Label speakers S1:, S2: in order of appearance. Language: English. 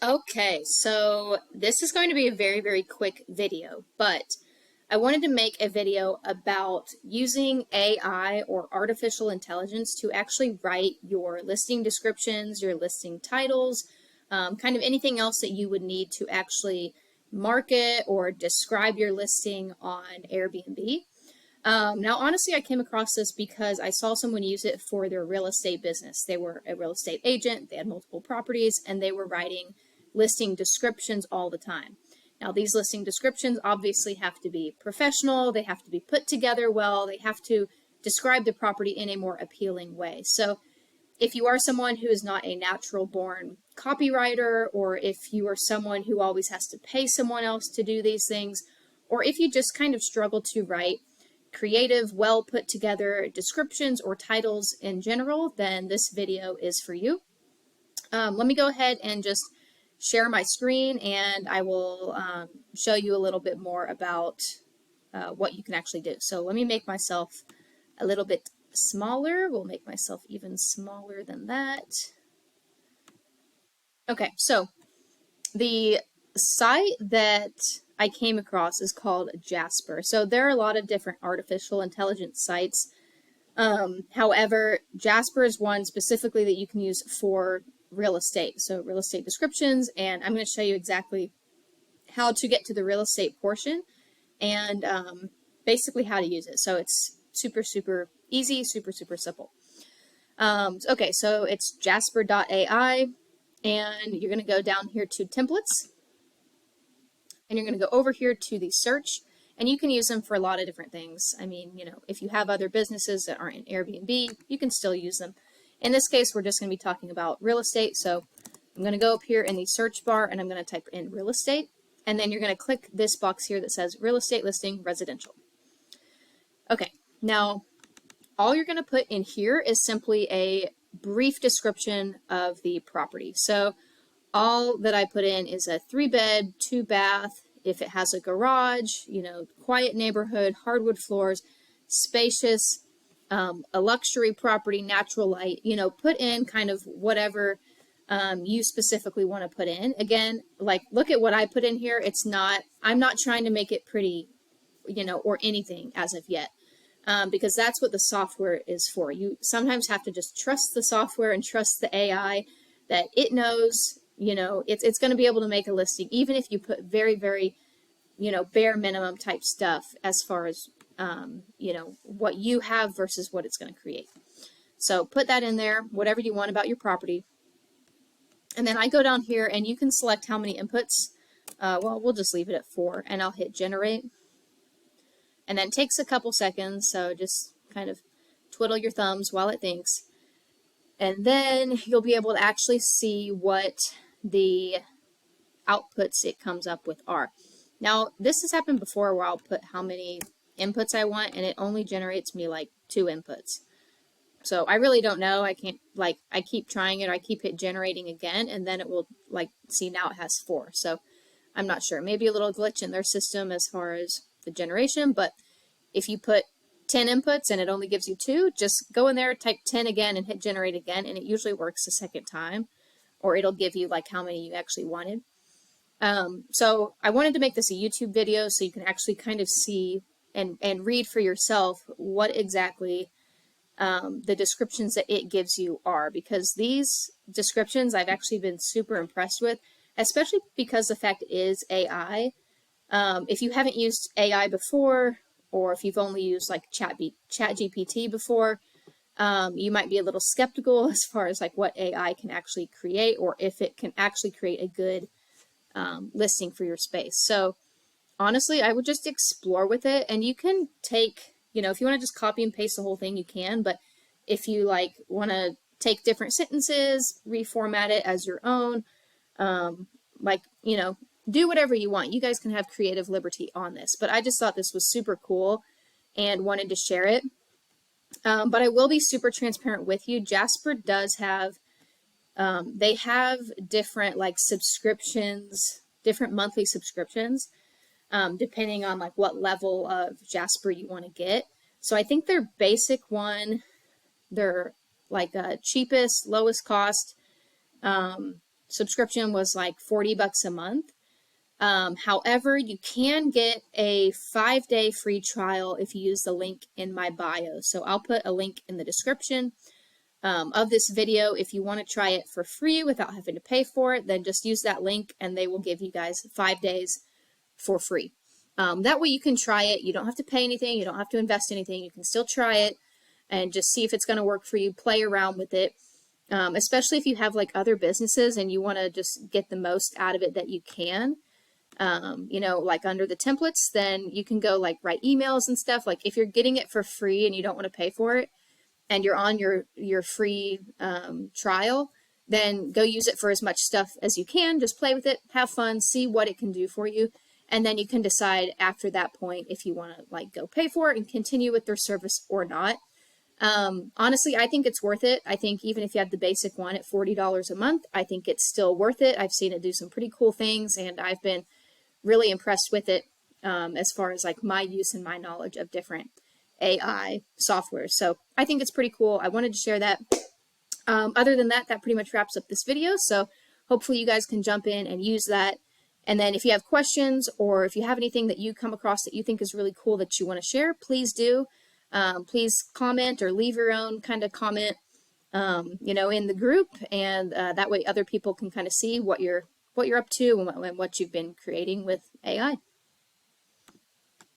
S1: Okay, so this is going to be a very, very quick video, but I wanted to make a video about using AI or artificial intelligence to actually write your listing descriptions, your listing titles, kind of anything else that you would need to actually market or describe your listing on Airbnb. Now, honestly, I came across this because I saw someone use it for their real estate business. They were a real estate agent, they had multiple properties, and they were writing listing descriptions all the time. Now, these listing descriptions obviously have to be professional, they have to be put together well, they have to describe the property in a more appealing way. So, if you are someone who is not a natural born copywriter, or if you are someone who always has to pay someone else to do these things, or if you just kind of struggle to write creative, well put together descriptions or titles in general, then this video is for you. Let me go ahead and just share my screen and I will show you a little bit more about what you can actually do. So let me make myself a little bit smaller. We'll make myself even smaller than that. Okay, so the site that I came across is called Jasper. So there are a lot of different artificial intelligence sites. However, Jasper is one specifically that you can use for real estate. So real estate descriptions, and I'm going to show you exactly how to get to the real estate portion and basically how to use it. So it's super, super easy, super, super simple. Okay, so it's jasper.ai, and you're going to go down here to templates, and you're going to go over here to the search, and you can use them for a lot of different things. I mean, if you have other businesses that aren't in Airbnb, you can still use them. In this case, we're just going to be talking about real estate. So I'm going to go up here in the search bar and I'm going to type in real estate. And then you're going to click this box here that says real estate listing residential. Okay, now all you're going to put in here is simply a brief description of the property. So all that I put in is a 3-bed, 2-bath, if it has a garage, quiet neighborhood, hardwood floors, spacious, a luxury property, natural light, put in kind of whatever you specifically want to put in. Again, like, look at what I put in here. I'm not trying to make it pretty, or anything as of yet, because that's what the software is for. You sometimes have to just trust the software and trust the AI that it knows, it's going to be able to make a listing, even if you put very, very, bare minimum type stuff as far as what you have versus what it's going to create. So put that in there, whatever you want about your property. And then I go down here and you can select how many inputs. Well, we'll just leave it at 4 and I'll hit generate. And then it takes a couple seconds, so just kind of twiddle your thumbs while it thinks. And then you'll be able to actually see what the outputs it comes up with are. Now, this has happened before where I'll put how many inputs I want and it only generates me like 2 inputs. So I really don't know. I can't, I keep trying it, or I keep it generating again, and then it will see now it has 4. So I'm not sure. Maybe a little glitch in their system as far as the generation, but if you put 10 inputs and it only gives you 2, just go in there, type 10 again and hit generate again, and it usually works the second time, or it'll give you how many you actually wanted. So I wanted to make this a YouTube video so you can actually kind of see and read for yourself what exactly the descriptions that it gives you are, because these descriptions I've actually been super impressed with, especially because the fact is AI. If you haven't used AI before, or if you've only used ChatGPT before, you might be a little skeptical as far as what AI can actually create, or if it can actually create a good listing for your space. So honestly, I would just explore with it, and you can take, if you want to just copy and paste the whole thing, you can, but if you want to take different sentences, reformat it as your own, do whatever you want. You guys can have creative liberty on this, but I just thought this was super cool and wanted to share it. But I will be super transparent with you. Jasper does have, they have different subscriptions, different monthly subscriptions, depending on what level of Jasper you want to get. So I think their basic one, their cheapest, lowest cost, subscription was like $40 a month. However, you can get a 5-day free trial if you use the link in my bio. So I'll put a link in the description of this video. If you want to try it for free without having to pay for it, then just use that link and they will give you guys 5 days for free. That way you can try it. You don't have to pay anything. You don't have to invest anything. You can still try it and just see if it's going to work for you. Play around with it, especially if you have like other businesses and you want to just get the most out of it that you can. Like under the templates, then you can go like write emails and stuff. Like if you're getting it for free and you don't want to pay for it and you're on your free trial, then go use it for as much stuff as you can. Just play with it, have fun, see what it can do for you. And then you can decide after that point if you want to like go pay for it and continue with their service or not. Honestly, I think it's worth it. I think even if you have the basic one at $40 a month, I think it's still worth it. I've seen it do some pretty cool things and I've been really impressed with it as far as like my use and my knowledge of different AI software. So I think it's pretty cool. I wanted to share that. Other than that, that pretty much wraps up this video. So hopefully you guys can jump in and use that. And then if you have questions or if you have anything that you come across that you think is really cool that you want to share, please do. Please comment or leave your own kind of comment, in the group. And that way other people can kind of see what you're up to and what you've been creating with AI.